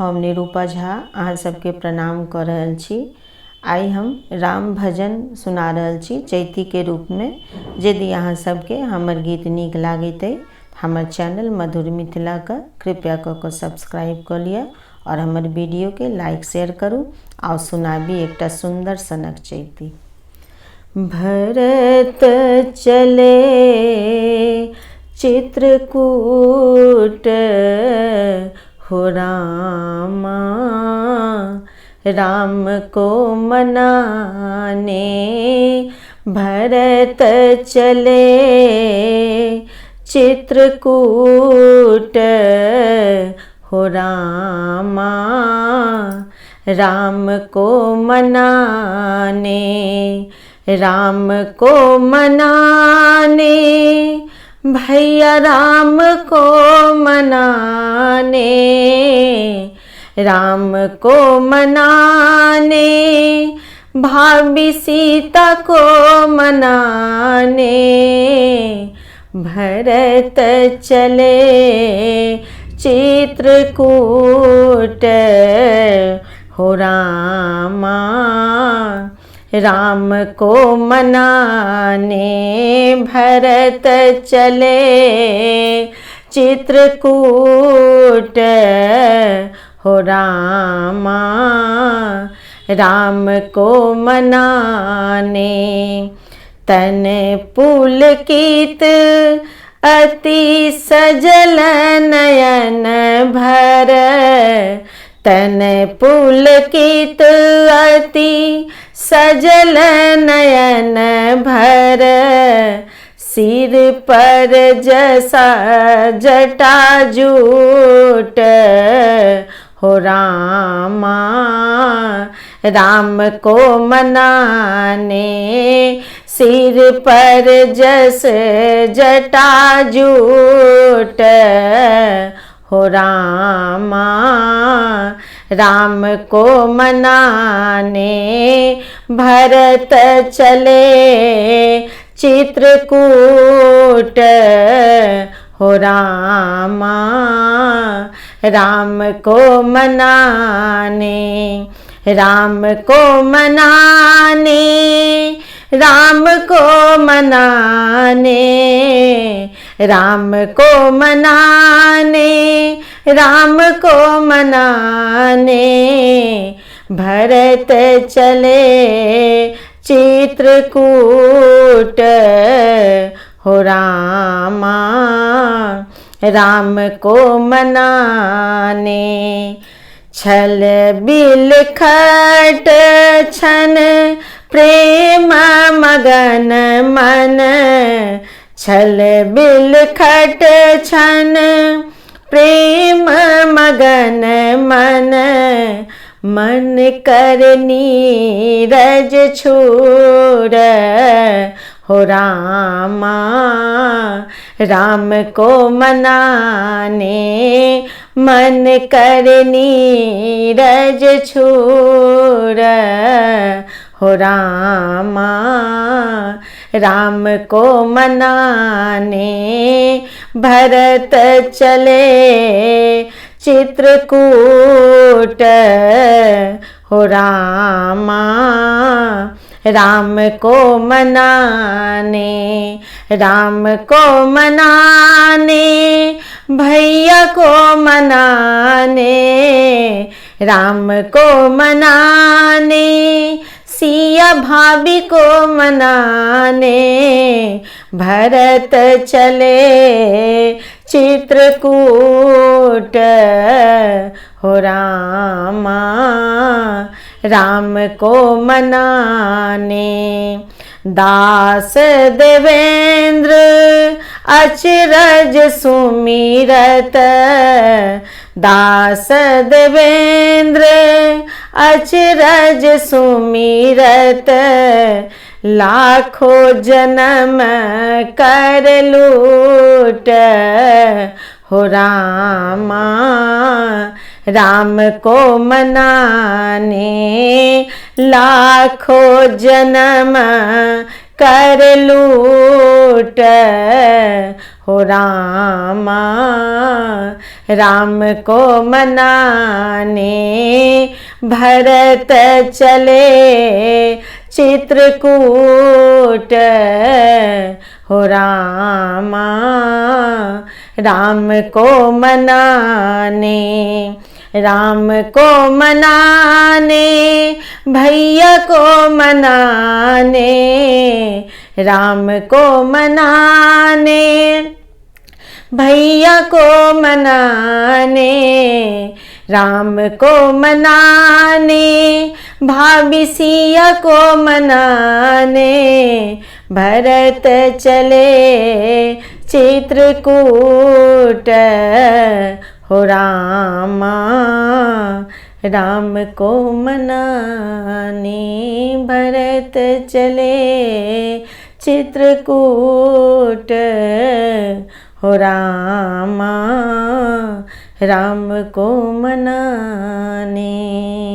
हम निरूपा झा अहाँ सबके प्रणाम कर रहल छी। आई हम राम भजन सुना रहल छी चैती के रूप में। यदि अहाँ सबके हमर गीत नीक लागैत अइ हमर चैनल मधुर मिथिला का कृपया क सब्सक्राइब कर लिया और हमर वीडियो के लाइक शेयर करूँ। और सुनाबी एकटा सुंदर सनक चैती। भरत चले चित्रकूट हो रामा, राम को मनाने भरत चले चित्रकूट हो रामा, राम को मनाने, राम को मनाने भैया राम को मनाने, राम को मनाने भाभी सीता को मनाने भरत चले चित्रकूट हो रामा, राम को मनाने भरत चले चित्रकूट हो रामा, राम को मनाने। तन पुलकित अति सजल नयन भर, तन पुलकित अति सजल नयन भर, सिर पर जसा जटाजूट हो रामा, राम को मनाने सिर पर जस जटाजूट हो रामा, राम को मनाने भरत चले चित्रकूट हो रामा, राम को मनाने, राम को मनाने, राम को मनाने, राम को मनाने, राम को मनाने भरत चले चित्रकूट हो रामा, राम को मनाने। छल बिल खट छन प्रेम मगन मन, छल बिल खट छन प्रेम मगन मन, मन कर नीरज छूर हो रामा, राम को मनाने मन कर नीरज छूर हो रामा, राम को मनाने भरत चले चित्रकूट हो रामा, राम को मनाने, राम को मनाने भैया को मनाने, राम को मनाने सिया भाभी को मनाने भरत चले चित्रकूट हो रामा, राम को मनाने। दास देवेंद्र अचरज सुमिरत, दास देवेंद्र अचरज सुमिरत, लाखों जन्म कर लूट हो रामा, राम को मनाने लाखों जन्म कर लूट हो रामा, राम को मनाने भरत चले चित्रकूट। हो रामा, राम को मनाने, राम को मनाने, भैया को मनाने, राम को मनाने, भैया को मनाने, राम को मनाने, भाभी सिया को मनाने भरत चले चित्रकूट। हो रामा, राम को मनाने भरत चले चित्रकूट। हो रामा, राम को मनाने।